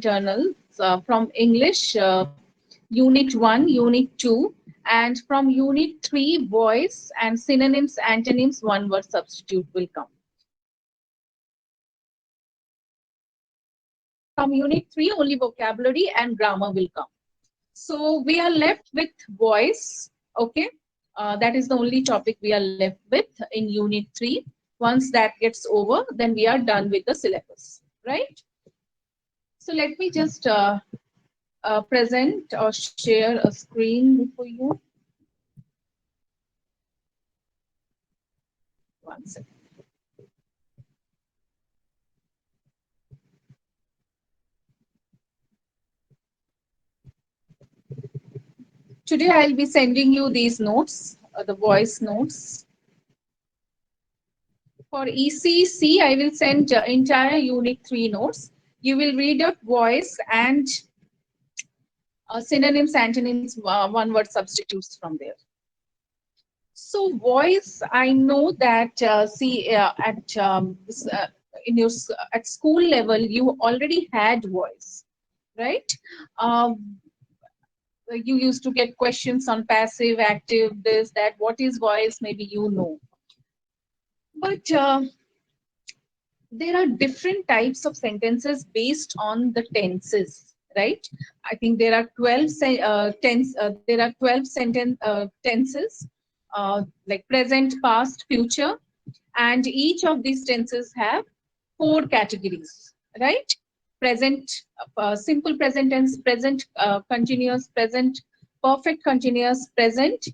internals from English, Unit 1, Unit 2, and from Unit 3, voice and synonyms, antonyms, one word substitute will come. From Unit 3, only vocabulary and grammar will come. So we are left with voice, okay? That is the only topic we are left with in Unit 3. Once that gets over, then we are done with the syllabus, right? So let me just present or share a screen for you. One second. Today I'll be sending you these notes, the voice notes. For ECC, I will send entire Unit 3 notes. You will read up voice and synonyms, antonyms, one word substitutes from there. So voice, I know that see at in your at school level you already had voice, right? You used to get questions on passive, active, this, that. What is voice? Maybe you know, but there are different types of sentences based on the tenses, right? I think there are 12 there are 12 tenses, like present, past, future, and each of these tenses have four categories, right? Present, simple present tense, present continuous, present perfect continuous, present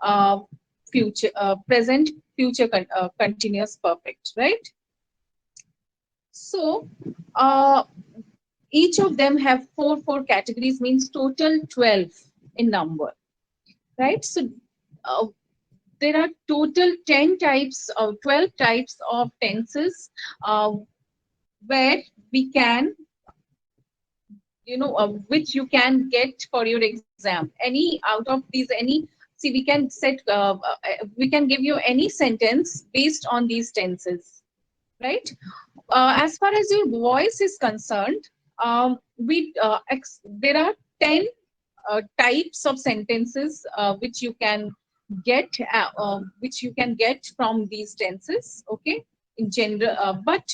uh, future, present future continuous perfect, right? So each of them have four categories, means total 12 in number, right? So uh, there are total 10 types or 12 types of tenses where we can, which you can get for your exam. Any out of these, any, see, we can set, we can give you any sentence based on these tenses, right? As far as your voice is concerned, there are 10 types of sentences which you can get from these tenses, okay, in general. But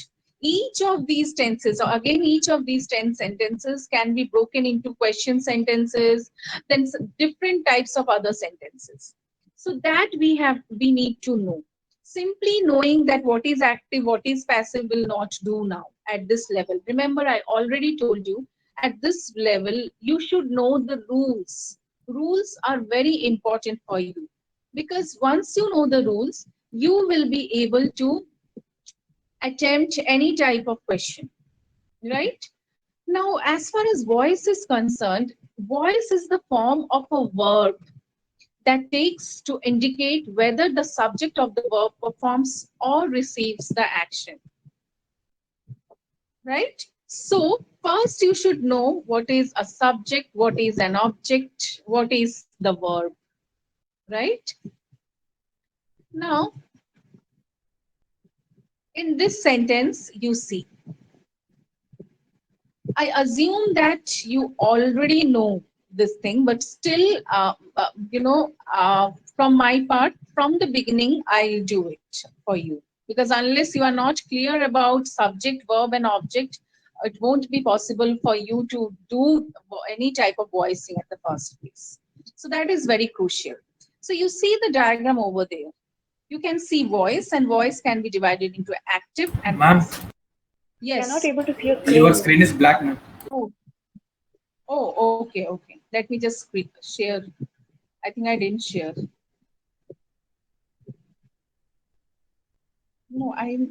each of these tenses, or again, each of these 10 sentences can be broken into question sentences, then different types of other sentences. So that we need to know. Simply knowing that what is active, what is passive will not do now at this level. Remember, I already told you, at this level, you should know the rules. Rules are very important for you, because once you know the rules, you will be able to attempt any type of question, right? Now, as far as voice is concerned, voice is the form of a verb that takes to indicate whether the subject of the verb performs or receives the action, right? So first you should know what is a subject, what is an object, what is the verb, right? Now, in this sentence, you see, I assume that you already know this thing, but still, from my part, from the beginning, I'll do it for you. Because unless you are not clear about subject, verb, and object, it won't be possible for you to do any type of voicing at the first place. So that is very crucial. So you see the diagram over there. You can see voice, and voice can be divided into active and Ma'am, passive. Cannot Yes. able to see your your screen. screen is black, ma'am. Oh, oh, okay, okay. Let me just share. I think I didn't share. No, I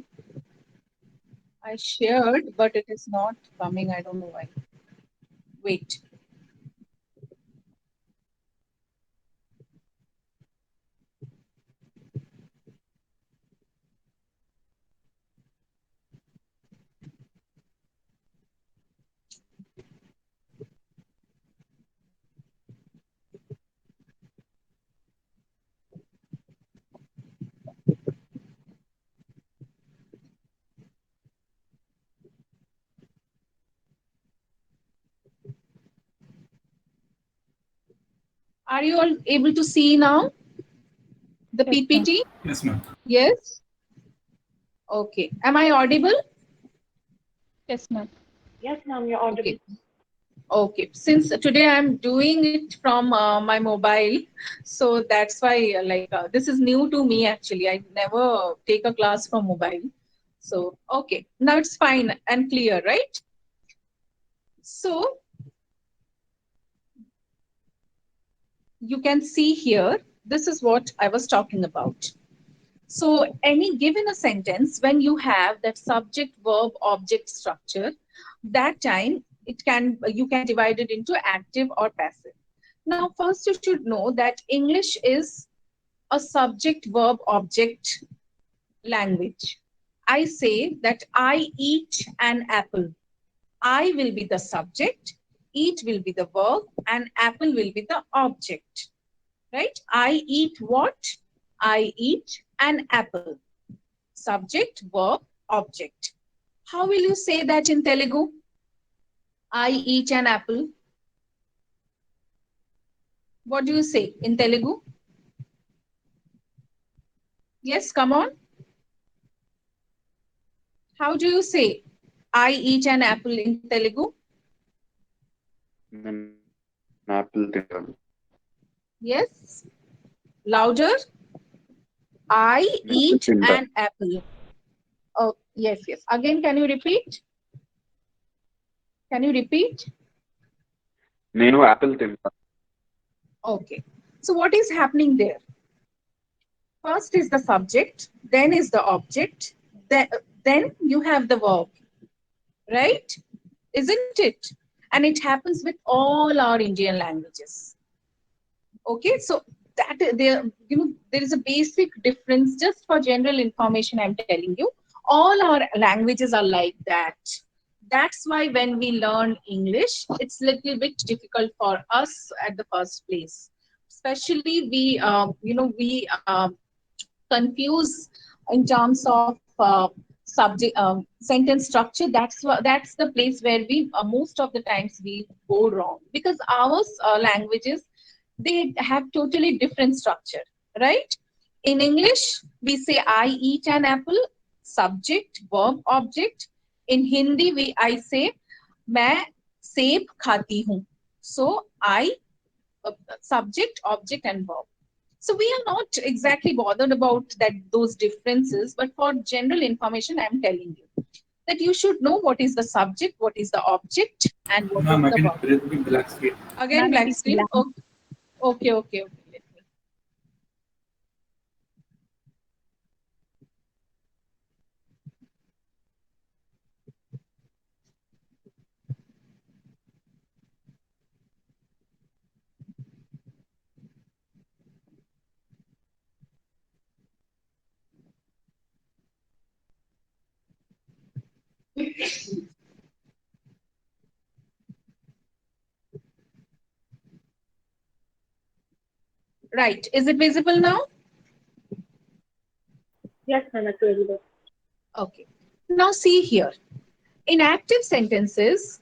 shared, but it is not coming. I don't know why. Wait. Are you all able to see now the Yes, ma'am. PPT? Yes, ma'am. Yes. Okay. Am I audible? Yes, ma'am. Yes, ma'am, you're audible. Okay. Okay. Since today I'm doing it from my mobile, so that's why this is new to me actually. I never take a class from mobile. So okay. Now it's fine and clear, right? So you can see here, this is what I was talking about. So any given a sentence, when you have that subject verb object structure, that time it can you can divide it into active or passive. Now first you should know that English is a subject verb object language. I say that I eat an apple. I will be the subject, eat will be the verb, and apple will be the object. Right? I eat what? I eat an apple. Subject, verb, object. How will you say that in Telugu? I eat an apple. What do you say in Telugu? Yes, come on. How do you say I eat an apple in Telugu? నేను Apple తింటాను. Yes, louder. I నేను Apple eat తింటాను. an apple. Oh, yes, yes. Again, can you repeat? Can you repeat? నేను Apple తింటాను. Okay. So what is happening there? First is the subject, then is the object, then you have the verb, right? Isn't it? And it happens with all our Indian languages. Okay, so that there, there is a basic difference. Just for general information, I'm telling you, all our languages are like that. That's why when we learn English, it's a little bit difficult for us at the first place. Especially we confuse in terms of subject sentence structure. That's the place where we most of the times we go wrong, because our languages, they have totally different structure, right? In English we say I eat an apple, subject verb object. In Hindi we I say मैं सेब खाती हूँ. So I, subject object and verb. So we are not exactly bothered about that those differences, but for general information, I'm telling you that you should know what is the subject, what is the object, and what is Ma'am, the again, verb. black screen. Again, Ma'am, it black is screen. blank. Okay, okay, okay. Let me. Right. Is it visible now? Yes, ma'am, it's visible. Okay. Now see here. In active sentences,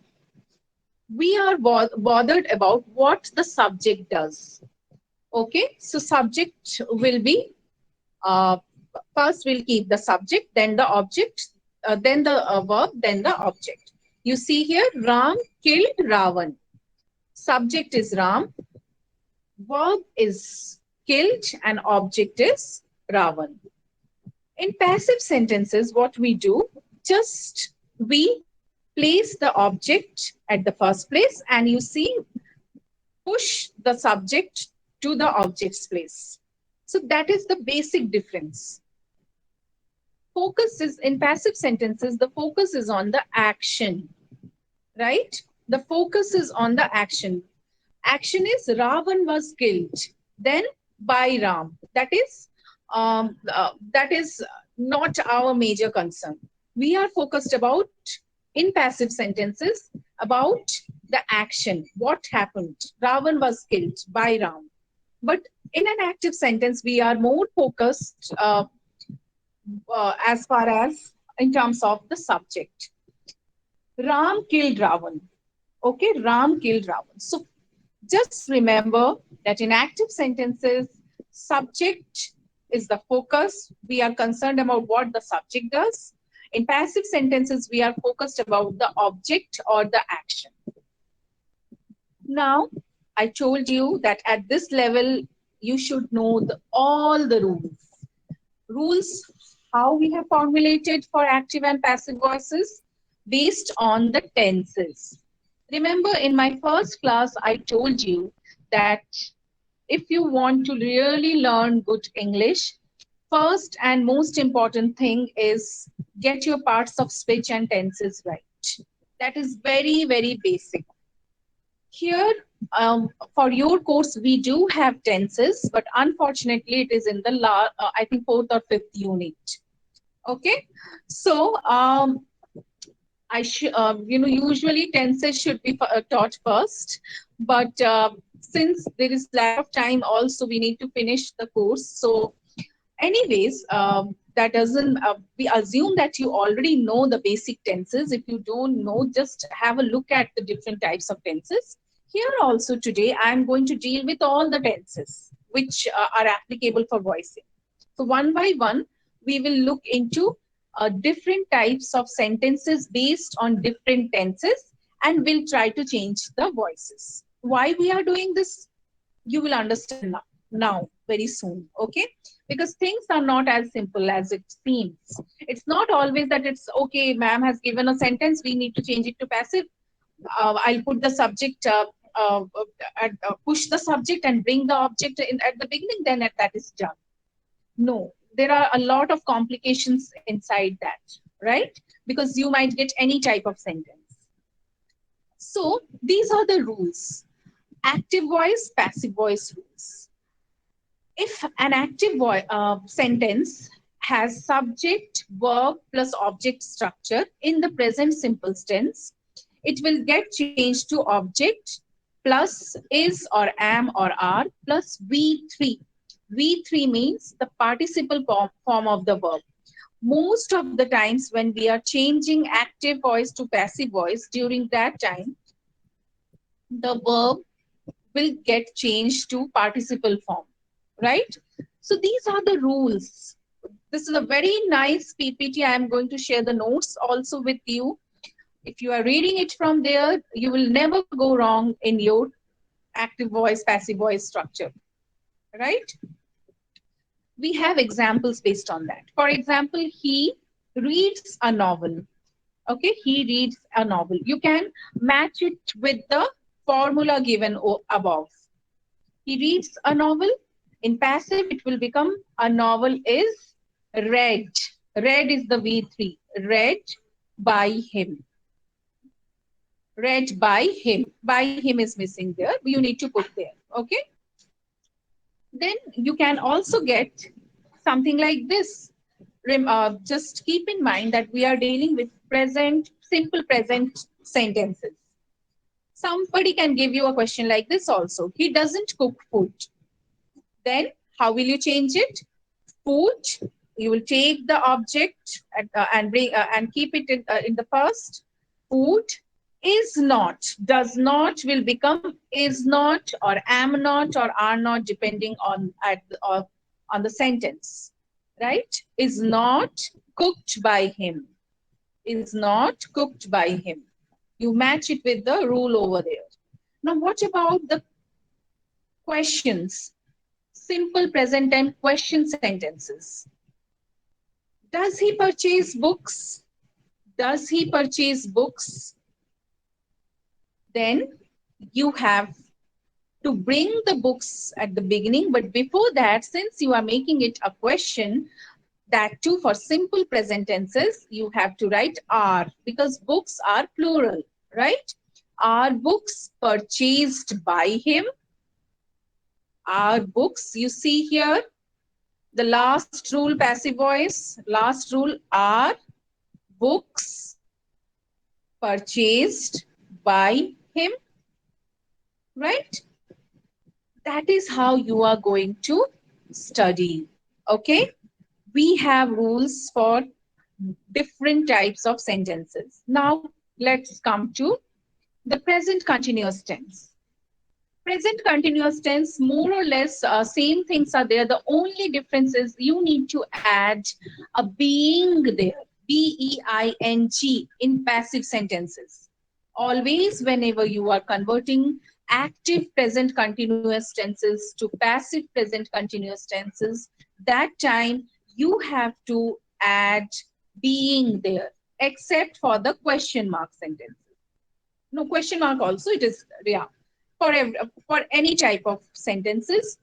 we are bothered about what the subject does. Okay. So subject will be uh, first we'll keep the subject, then the object, then the verb, then the object. You see here, Ram killed Ravan. Subject is Ram, verb is killed, and object is Ravan. In passive sentences, what we do, just we place the object at the first place, and you see, push the subject to the object's place. So that is the basic difference. Focus is in passive sentences, the focus is on the action, right? The focus is on the action. Action is Ravan was killed, then by Ram. That is not our major concern. We are focused about in passive sentences about the action. What happened? Ravan was killed by Ram. But in an active sentence, we are more focused as far as in terms of the subject. Ram killed Ravan. Okay, Ram killed Ravan. So just remember that in active sentences, subject is the focus. We are concerned about what the subject does. In passive sentences, we are focused about the object or the action. Now, I told you that at this level, you should know all the rules. Rules how we have formulated for active and passive voices based on the tenses. Remember, in my first class, I told you that if you want to really learn good English, first and most important thing is get your parts of speech and tenses right. That is very, very basic. Here, for your course, we do have tenses, but unfortunately, it is in the I think fourth or fifth unit. Okay, so usually tenses should be taught first, but since there is lack of time, also we need to finish the course. So, anyways, that doesn't. We assume that you already know the basic tenses. If you don't know, just have a look at the different types of tenses. Here also today, I am going to deal with all the tenses which are applicable for voicing. So one by one, we will look into different types of sentences based on different tenses, and we'll try to change the voices. Why we are doing this, you will understand now very soon, okay? Because things are not as simple as it seems. It's not always that it's okay, ma'am has given a sentence, we need to change it to passive. I'll put the subject, push the subject and bring the object in at the beginning, then that is done. No, there are a lot of complications inside that, right? Because you might get any type of sentence. So these are the rules. Active voice, passive voice rules. If an active sentence has subject, verb plus object structure in the present simple tense, it will get changed to object plus is or am or are plus V3. V3 means the participle form of the verb. Most of the times when we are changing active voice to passive voice, during that time, the verb will get changed to participle form, right? So these are the rules. This is a very nice PPT. I am going to share the notes also with you. If you are reading it from there, you will never go wrong in your active voice, passive voice structure, right? We have examples based on that. For example, he reads a novel. Okay, he reads a novel. You can match it with the formula given above. He reads a novel. In passive, it will become a novel is read. Read is the V3. Read by him. Read by him. By him is missing there. You need to put there. Okay. Then you can also get something like this. Just keep in mind that we are dealing with present, simple present sentences. Somebody can give you a question like this also. He doesn't cook food. Then how will you change it? Food. You will take the object and bring and keep it in the first. Food is not. Does not will become is not or am not or are not, depending on on the sentence, right? Is not cooked by him. Is not cooked by him. You match it with the rule over there. Now, what about the questions? Simple present and question sentences. Does he purchase books? Does he purchase books? Then you have to bring the books at the beginning. But before that, since you are making it a question, that too for simple present tenses, you have to write are, because books are plural, right? Are books purchased by him? Are books, you see here, the last rule, passive voice, last rule, are books purchased by him, right? That is how you are going to study, okay? We have rules for different types of sentences. Now, let's come to the present continuous tense. Present continuous tense, more or less same things are there. The only difference is you need to add a being there, being in passive sentences. Always, whenever you are converting active present continuous tenses to passive present continuous tenses, that time you have to add being there, except for the question mark sentences. No, question mark also it is, yeah, for any type of sentences.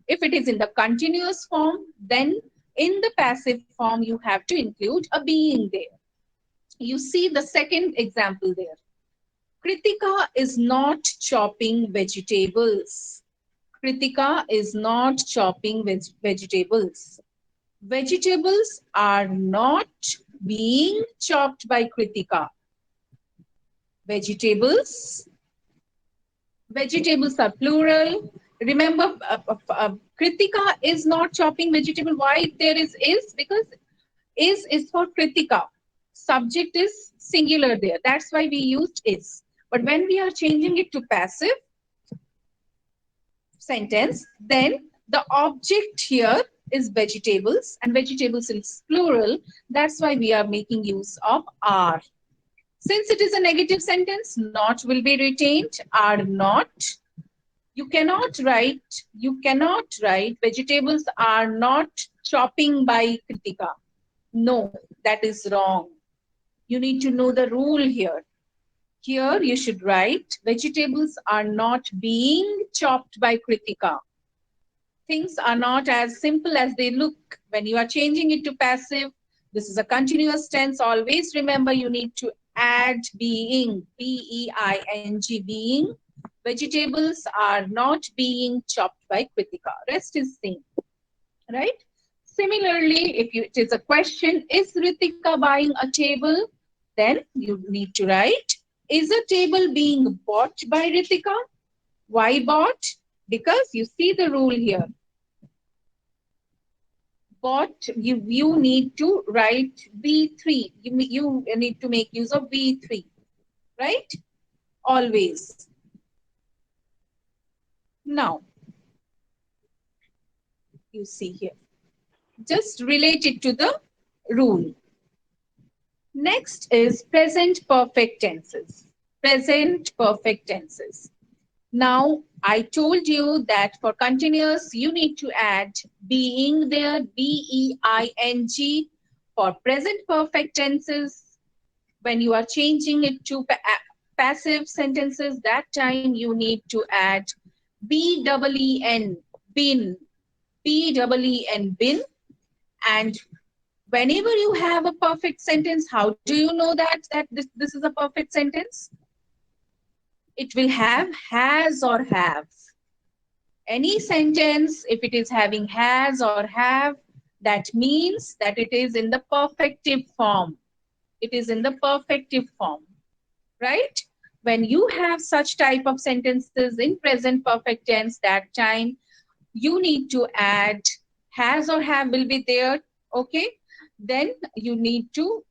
If it is in the continuous form, then in the passive form you have to include a being there. You see the second example there. Kritika is not chopping vegetables. Kritika is not chopping vegetables. Vegetables are not being chopped by Kritika. Vegetables. Vegetables are plural. Remember, Kritika is not chopping vegetable. Why there is? Because is for Kritika. Subject is singular there. That's why we used is. But when we are changing it to passive sentence, then the object here is vegetables, and vegetables is plural. That's why we are making use of are. Since it is a negative sentence, not will be retained, are not. You cannot write vegetables are not chopping by Kritika. No, that is wrong. You need to know the rule here. Here you should write vegetables are not being chopped by Kritika. Things are not as simple as they look. When you are changing it to passive, this is a continuous tense. Always remember you need to add being, being, being. Vegetables are not being chopped by Kritika. Rest is same, right? Similarly, if it is a question, is Ritika buying a table? Then you need to write, is a table being bought by Ritika? Why bought? Because you see the rule here. Bought, you need to write V3. You need to make use of V3, right? Always. Now, you see here. Just relate it to the rule. Next is present perfect tenses. Present perfect tenses. Now, I told you that for continuous, you need to add being there, being. For present perfect tenses, when you are changing it to passive sentences, that time you need to add ben, bin, bin. And whenever you have a perfect sentence, how do you know that this is a perfect sentence? It will have has or have. Any sentence, if it is having has or have, that means that it is in the perfective form. It is in the perfective form, right? When you have such type of sentences in present perfect tense, that time you need to add has or have will be there, okay? Then you need to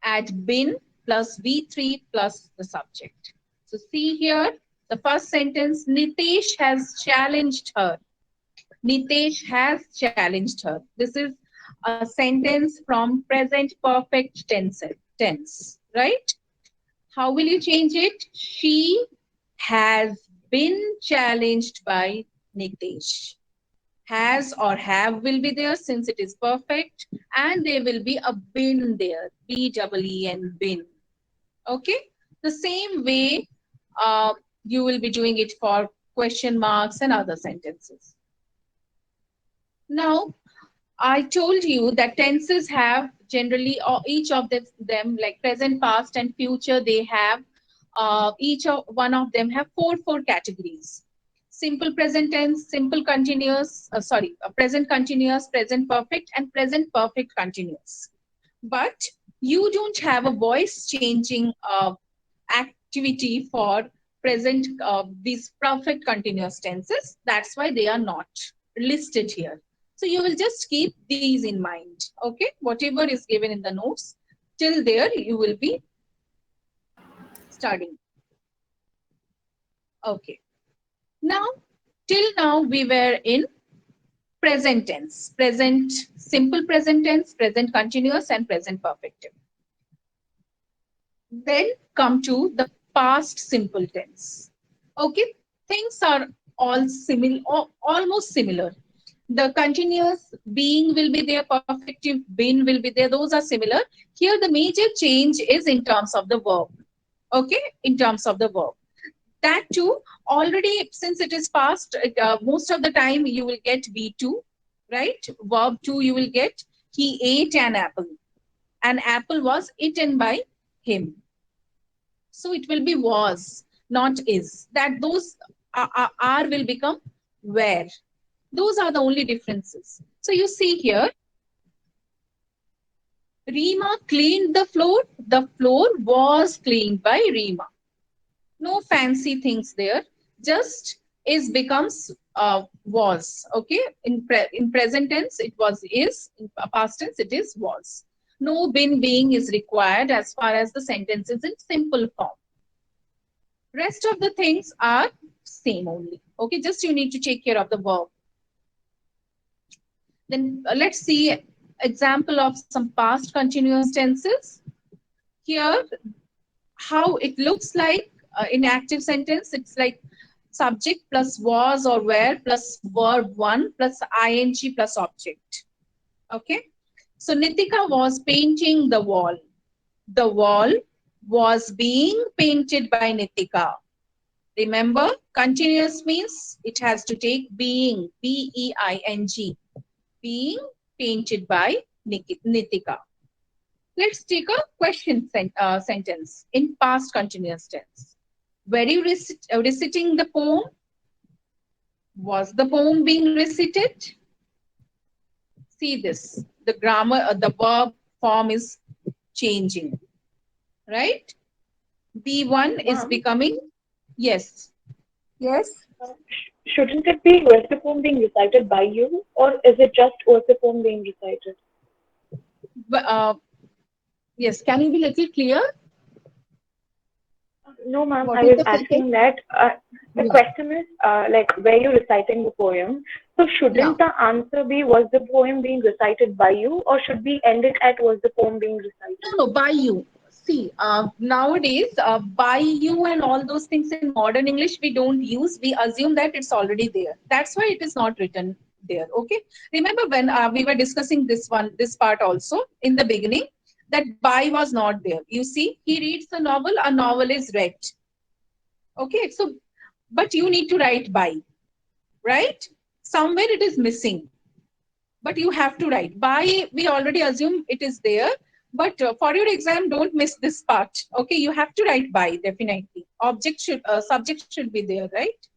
add bin plus V3 plus the subject. So see here, the first sentence, Nitesh has challenged her. Nitesh has challenged her. This is a sentence from present perfect tense, right? How will you change it? She has been challenged by Nitesh. Has or have will be there since it is perfect, and there will be a bin there, BEEN, bin. Okay? The same way you will be doing it for question marks and other sentences. Now, I told you that tenses have generally, or each of them, like present, past, and future, they have each of one of them have four categories: simple present tense, simple continuous, present continuous, present perfect, and present perfect continuous. But you don't have a voice changing activity for present these perfect continuous tenses. That's why they are not listed here. So you will just keep these in mind. Okay, whatever is given in the notes, till there you will be studying. Okay. Now, till now we were in present tense, present simple present tense, present continuous, and present perfective. Then come to the past simple tense. Okay, things are all similar, almost similar. The continuous being will be there, perfective been will be there, those are similar. Here the major change is in terms of the verb. Okay, in terms of the verb. That too, already since it is past, most of the time you will get B2, right? Verb 2 you will get, he ate an apple. An apple was eaten by him. So it will be was, not is. That those are will become were. Those are the only differences. So you see here, Rima cleaned the floor. The floor was cleaned by Rima. No fancy things there. Just is becomes was. Okay. In present tense it was is. In past tense it is was. No been being is required as far as the sentence is in simple form. Rest of the things are same only. Okay. Just you need to take care of the verb. Then let's see example of some past continuous tenses. Here, how it looks like in active sentence, it's like subject plus was or were plus verb 1 plus ing plus object. Okay. So Nitika was painting the wall. The wall was being painted by Nitika. Remember, continuous means it has to take being, B-E-I-N-G, being painted by Nitika. Let's take a question sentence in past continuous tense. Were you reciting the poem? Was the poem being recited? See this. The grammar, the verb form is changing, right? B1 is Ma'am, becoming, yes. Yes. shouldn't it be was the poem being recited by you, or is it just was the poem being recited? But, yes, can you be a little clear? No, ma'am, What I is was the sentence? asking that the Yeah. question is like, were you reciting the poem? So Yeah. shouldn't the answer be was the poem being recited by you, or should we end it at was the poem being recited? No, by you. See, nowadays, by you and all those things in modern English, we don't use. We assume that it's already there. That's why it is not written there. Okay. Remember when we were discussing this part also in the beginning, that by was not there. You see, he reads a novel. A novel is read. Okay. So, but you need to write by, right? Somewhere it is missing, but you have to write by. We already assume it is there, but for your exam don't miss this part. Okay, you have to write by, definitely. Object should subject should be there, right?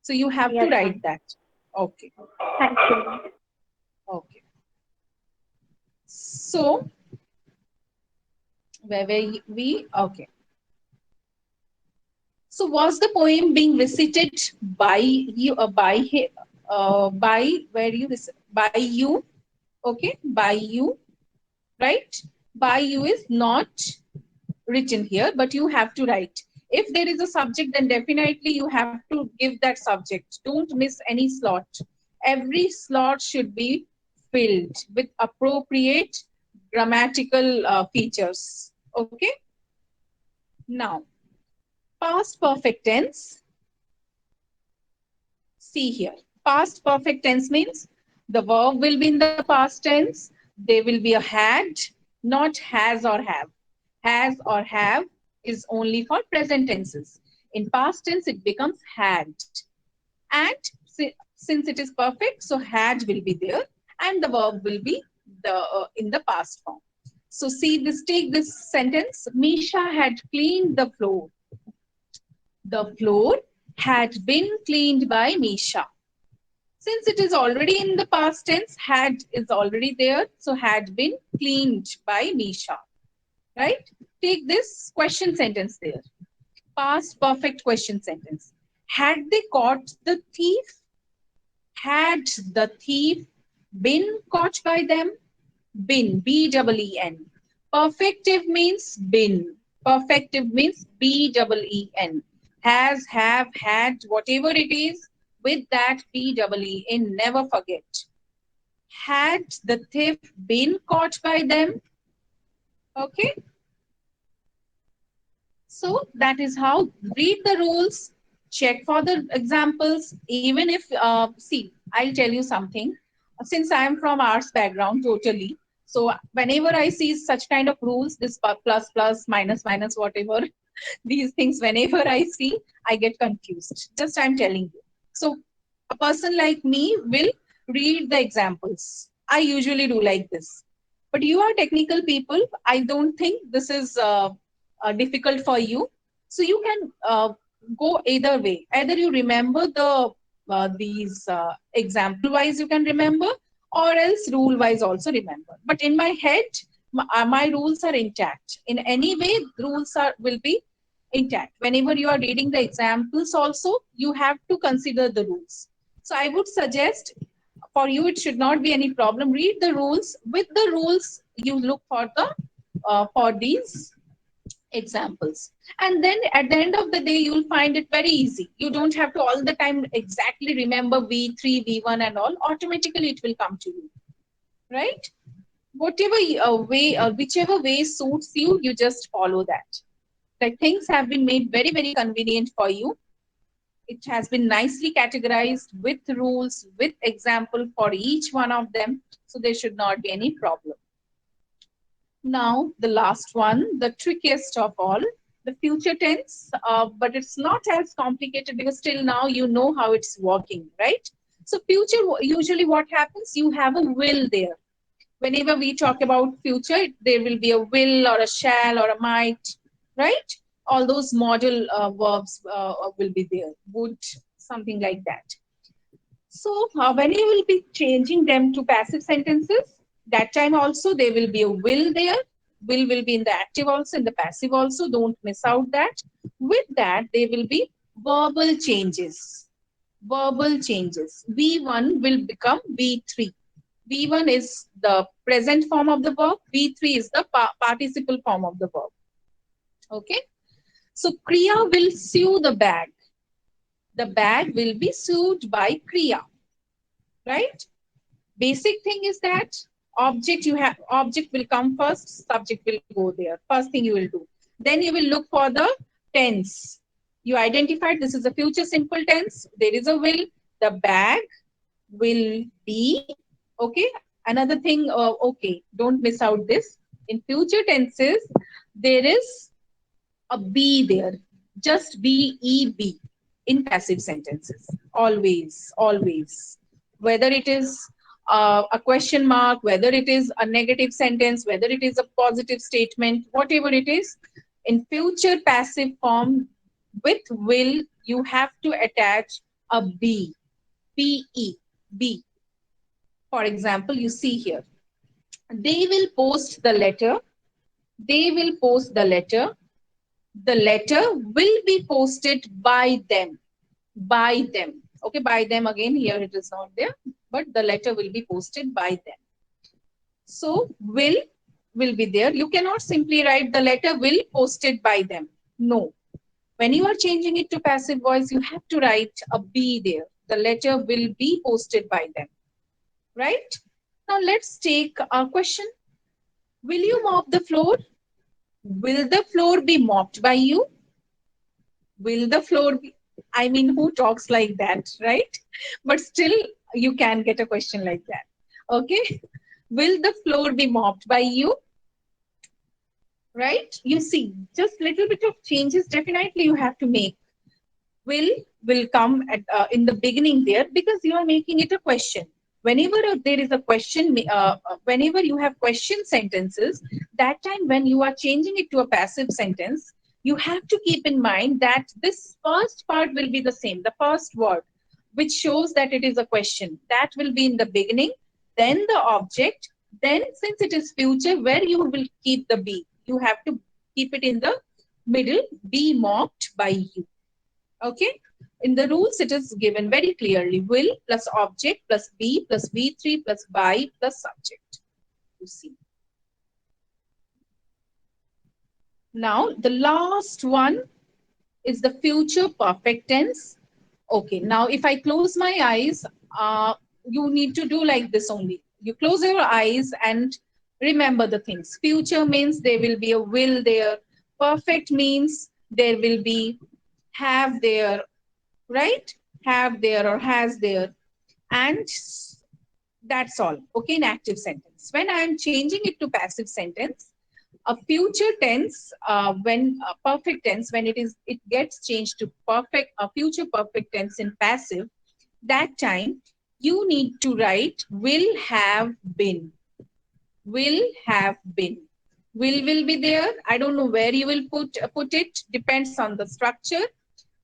So you have to Yes, write ma'am. that. Okay. Thank you. Okay, so where were we? Okay, so was the poem being recited by you, by where you by you? Okay, by you, right? By you is not written here, but you have to write. If there is a subject, then definitely you have to give that subject. Don't miss any slot. Every slot should be filled with appropriate grammatical features. Okay. Now, past perfect tense. See here. Past perfect tense means the verb will be in the past tense. There will be a had, not has or have. Has or have is only for present tenses. In past tense, it becomes had. And since it is perfect, so had will be there and the verb will be in the past form. So see this, take this sentence. Misha had cleaned the floor. The floor had been cleaned by Misha. Since it is already in the past tense, had is already there. So had been cleaned by Misha. Right? Take this question sentence there. Past perfect question sentence. Had they caught the thief? Had the thief been caught by them? Been, B-E-E-N. Perfective means been. Perfective means B-E-E-N. Has, have, had, whatever it is, with that PEE in, never forget. Had the thief been caught by them? Okay. So that is how, read the rules, check for the examples. Even if, see, I'll tell you something. Since I am from arts background totally, so whenever I see such kind of rules, this plus, plus, minus, minus, whatever, these things, whenever I see, I get confused. Just I'm telling you. So a person like me will read the examples. I usually do like this. But you are technical people. I don't think this is difficult for you. So you can go either way. Either you remember these example wise you can remember, or else rule wise also remember. But in my head, my rules are intact. In any way, rules are will be intact. Whenever you are reading the examples also, you have to consider the rules. So I would suggest, for you it should not be any problem. Read the rules. With the rules, you look for these examples, and then at the end of the day you'll find it very easy. You don't have to all the time exactly remember v3 v1 and all. Automatically it will come to you, right? Whatever way, whichever way suits you, you just follow that. Like, things have been made very, very convenient for you. It has been nicely categorized with rules, with example for each one of them, so there should not be any problem. Now, the last one, the trickiest of all, the future tense, but it's not as complicated because till now you know how it's working, right? So future, usually what happens, you have a will there. Whenever we talk about future, there will be a will or a shall or a might, right? All those modal verbs will be there, would, something like that. So when you will be changing them to passive sentences, that time also there will be a will there. Will be in the active also, in the passive also. Don't miss out that. With that, there will be verbal changes. Verbal changes. V1 will become V3. V1 is the present form of the verb. V3 is the participle form of the verb. Okay. So Kriya will sew the bag. The bag will be sewed by Kriya, right? Basic thing is that object will come first, subject will go there. First thing you will do. Then you will look for the tense. You identified this is a future simple tense. There is a will. The bag will be. Okay. Another thing, okay, don't miss out this. In future tenses, there is a be there. Just be in passive sentences. Always, always. Whether it is a question mark, whether it is a negative sentence, whether it is a positive statement, whatever it is, in future passive form with will, you have to attach a be. Be. Be. For example, you see here, they will post the letter. They will post the letter. The letter will be posted by them. By them. Okay, by them again, here it is not there, but the letter will be posted by them. So will be there. You cannot simply write the letter will posted by them. No. When you are changing it to passive voice, you have to write a be there. The letter will be posted by them. Right? Now let's take a question. Will you mop the floor? Will the floor be mopped by you? Will the floor be, I mean, who talks like that, right? But still, you can get a question like that. Okay. Will the floor be mopped by you? Right? You see, just little bit of changes definitely you have to make. Will come at, in the beginning there, because you are making it a question. Whenever there is a question, whenever you have question sentences, that time when you are changing it to a passive sentence, you have to keep in mind that this first part will be the same. The first word, which shows that it is a question, that will be in the beginning, then the object, then since it is future, where you will keep the be, you have to keep it in the middle, be mocked by you. Okay. In the rules, it is given very clearly. Will plus object plus be plus V3 plus by plus subject. You see. Now, the last one, is the future perfect tense. Okay, now if I close my eyes, you need to do like this only. You close your eyes and remember the things. Future means there will be a will there. Perfect means there will be have there, right? Have there or has there. And that's all. Okay, in active sentence. When I am changing it to passive sentence, a future tense, when a perfect tense, when it gets changed to perfect, a future perfect tense in passive, that time you need to write will have been. Will have been. Will be there. I don't know where you will put it. Depends on the structure.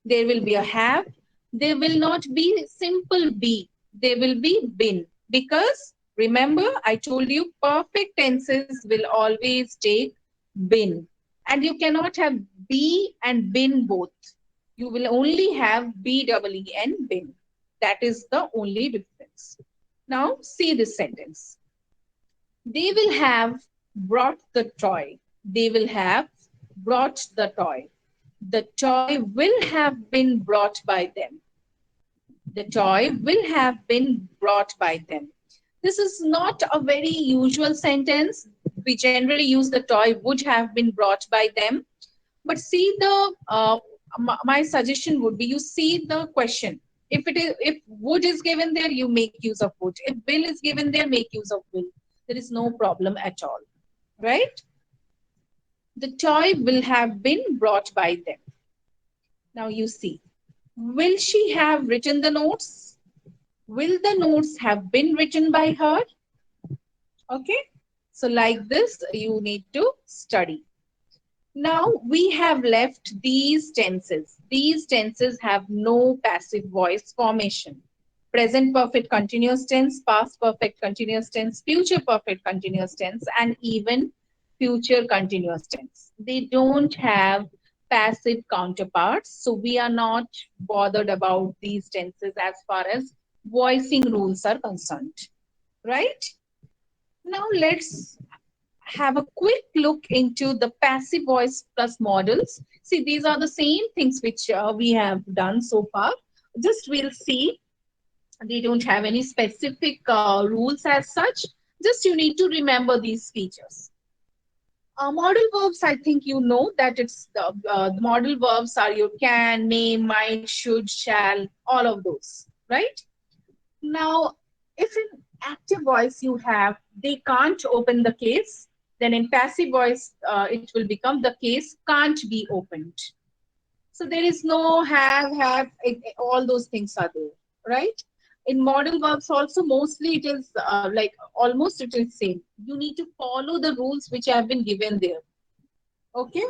There will be a have. There will not be simple be. There will be been. Because remember, I told you perfect tenses will always take been. And you cannot have be and been both. You will only have BEEN been. That is the only difference. Now see this sentence. They will have brought the toy. They will have brought the toy. The toy will have been brought by them. The toy will have been brought by them. This is not a very usual sentence. We generally use the toy would have been brought by them. But see my suggestion would be you see the question. If would is given there, you make use of would. If will is given there, make use of will. There is no problem at all, right? The toy will have been brought by them. Now you see, will she have written the notes? Will the notes have been written by her? Okay. So like this, you need to study. Now we have left these tenses. These tenses have no passive voice formation. Present perfect continuous tense, past perfect continuous tense, future perfect continuous tense, and even future continuous tense. They don't have passive counterparts. So we are not bothered about these tenses as far as voicing rules are concerned. Right? Now let's have a quick look into the passive voice plus models. See, these are the same things which we have done so far. Just we'll see. They don't have any specific rules as such. Just you need to remember these features. Model verbs, I think you know that the model verbs are your can, may, might, should, shall, all of those, right? Now, if in active voice you have they can't open the case, then in passive voice it will become the case can't be opened. So there is no have, all those things are there, right? In modal verbs also mostly it is like almost it is same. You need to follow the rules which have been given there. Okay.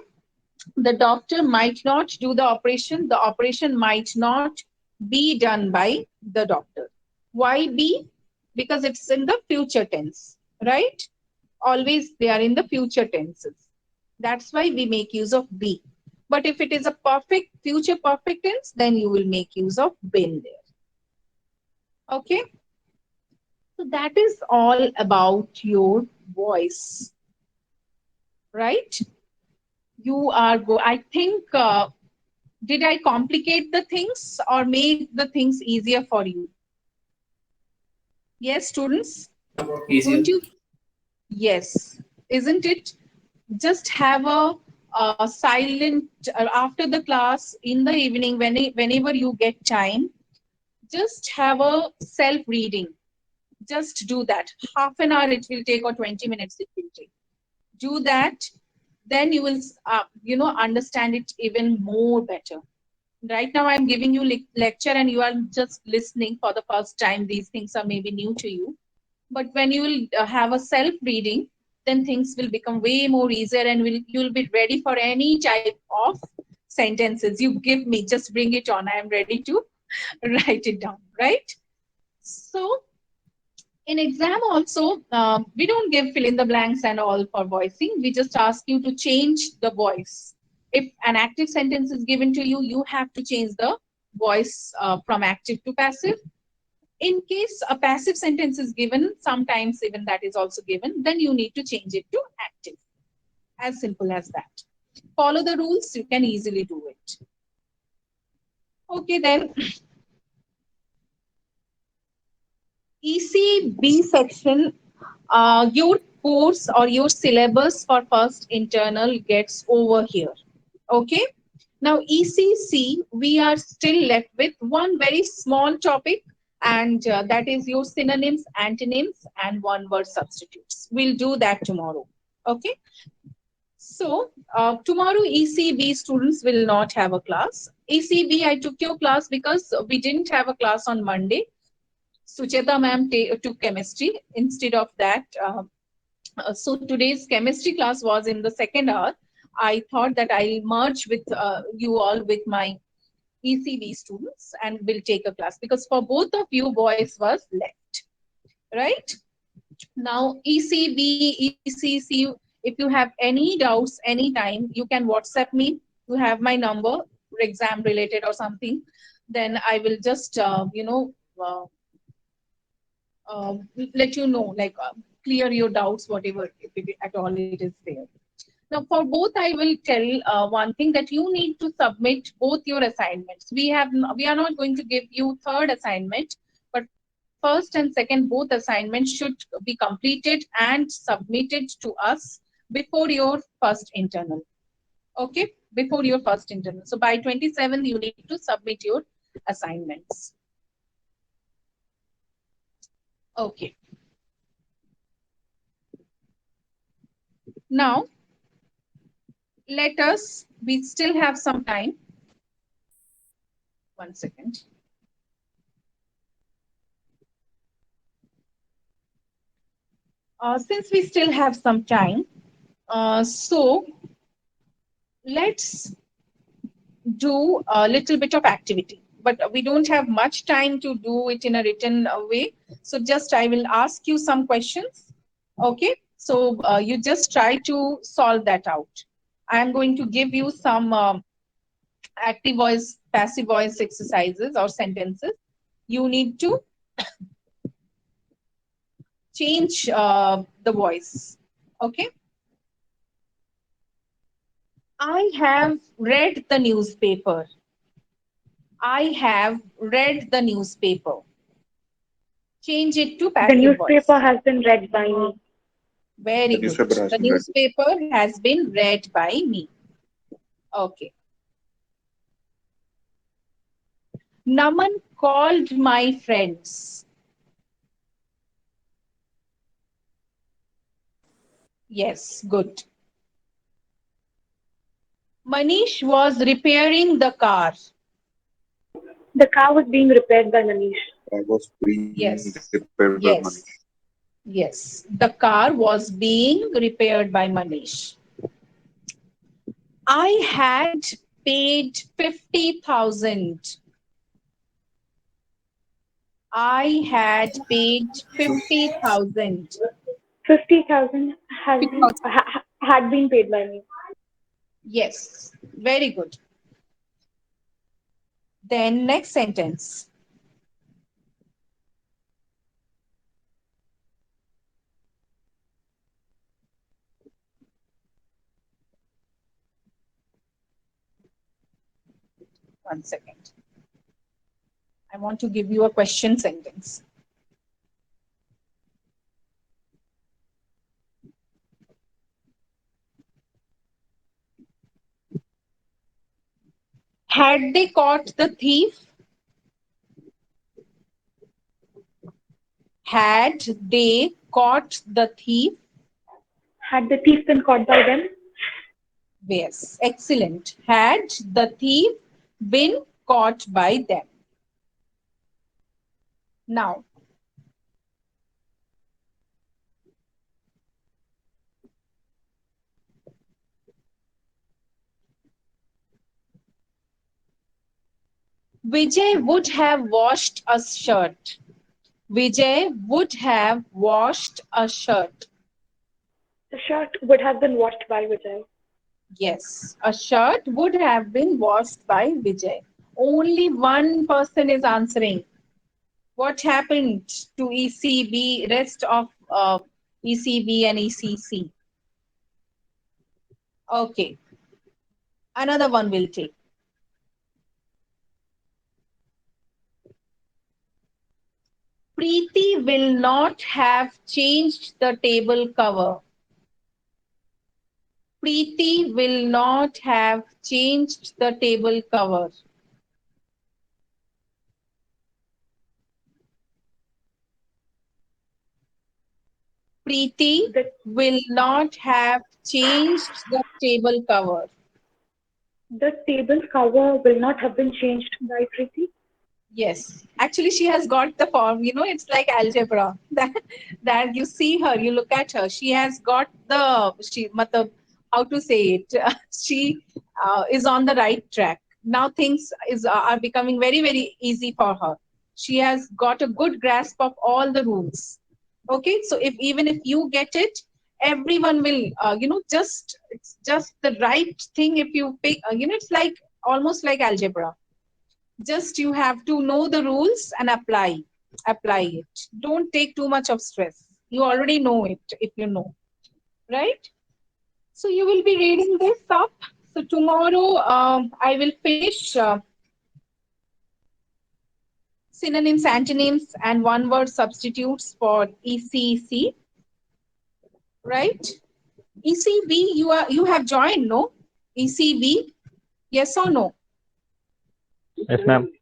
The doctor might not do the operation. The operation might not be done by the doctor. Why be? Because it's in the future tense, right? Always they are in the future tenses. That's why we make use of be. But if it is a perfect future perfect tense, then you will make use of been there. Okay. So that is all about your voice, right? You are I think did I complicate the things or make the things easier for you? Yes, students? Easier. Don't you? Yes. Isn't it? Just have a silent, after the class in the evening, whenever you get time, just have a self reading. Just do that. Half an hour it will take or 20 minutes it will take. Do that. Then you will, understand it even more better. Right now I'm giving you lecture and you are just listening for the first time. These things are maybe new to you, but when you will have a self reading, then things will become way more easier and you'll be ready for any type of sentences you give me. Just bring it on, I am ready to write it down, right? So in exam also, we don't give fill in the blanks and all for voicing. We just ask you to change the voice. If an active sentence is given to you, you have to change the voice from active to passive. In case a passive sentence is given, sometimes even that is also given, then you need to change it to active. As simple as that. Follow the rules, you can easily do it. Okay, then ECB section, your course or your syllabus for first internal gets over here. Okay. Now ECC, we are still left with one very small topic, and that is your synonyms, antonyms, and one word substitutes. We'll do that tomorrow. Okay. So tomorrow ECB students will not have a class. ECB, I took your class because we didn't have a class on Monday. Sucheta ma'am took chemistry instead of that. So today's chemistry class was in the second hour. I thought that I'll merge with you all with my ECB students and will take a class because for both of you boys was left, right? Now ECB, ECC, if you have any doubts anytime, you can WhatsApp me. You have my number, exam related or something. Then I will just, uh, let you know, like clear your doubts, whatever, if it, at all it is there. Now, for both, I will tell one thing that you need to submit both your assignments. We are not going to give you third assignment, but first and second both assignments should be completed and submitted to us before your first internal. Okay, before your first internal. So by 27th, you need to submit your assignments. Okay. Now, let us, we still have some time. 1 second. Since we still have some time, so let's do a little bit of activity. But we don't have much time to do it in a written way. So just I will ask you some questions. Okay. So you just try to solve that out. I am going to give you some active voice, passive voice exercises or sentences. You need to change the voice. Okay. I have read the newspaper. I have read the newspaper. Change it to The passive voice. newspaper has been read by me. Very The good. newspaper has The been read. newspaper has been read by me. Okay. Naman called my friends. Yes, good. Manish was repairing the car. The car was being repaired by Manish. I was being Yes, repaired by Manish. yes, yes. The car was being repaired by Manish. I had paid 50,000. I had paid 50,000. 50,000 had been paid by me. Yes, very good. Then next sentence. One second. I want to give you a question sentence. Had they caught the thief? Had they caught the thief? Had the thief been caught by them? Yes, excellent. Had the thief been caught by them? Now, Vijay would have washed a shirt. Vijay would have washed a shirt. The shirt would have been washed by Vijay. Yes, a shirt would have been washed by Vijay. Only one person is answering. What happened to ECB, rest of ECB and ECC? Okay, another one will take. Preeti will not have changed the table cover. Preeti will not have changed the table cover. Preeti The, will not have changed the table cover. the table cover will not have been changed by Preeti. Yes, actually, she has got the form. It's like algebra. That you see her, you look at her. She has got matlab, how to say it. She is on the right track. Now things are becoming very very easy for her. She has got a good grasp of all the rules. Okay, so if even if you get it, everyone will. Just it's just the right thing. If you pick, it's like almost like algebra. Just you have to know the rules and apply it. Don't take too much of stress. You already know it if you know, right? So you will be reading this up. So tomorrow I will finish synonyms, antonyms, and one word substitutes for ECC, right? ECB, you have joined, no? ECB, yes or no? Yes, ma'am.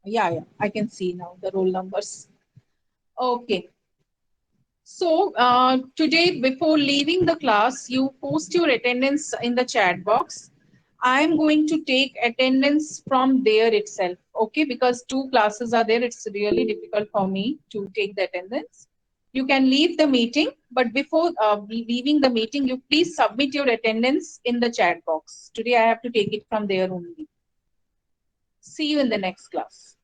Yeah, I can see now the roll numbers. Okay. So today, before leaving the class, you post your attendance in the chat box. I'm going to take attendance from there itself, okay? Because two classes are there, it's really difficult for me to take the attendance. You can leave the meeting, but before leaving the meeting, you please submit your attendance in the chat box. Today, I have to take it from there only. See you in the next class.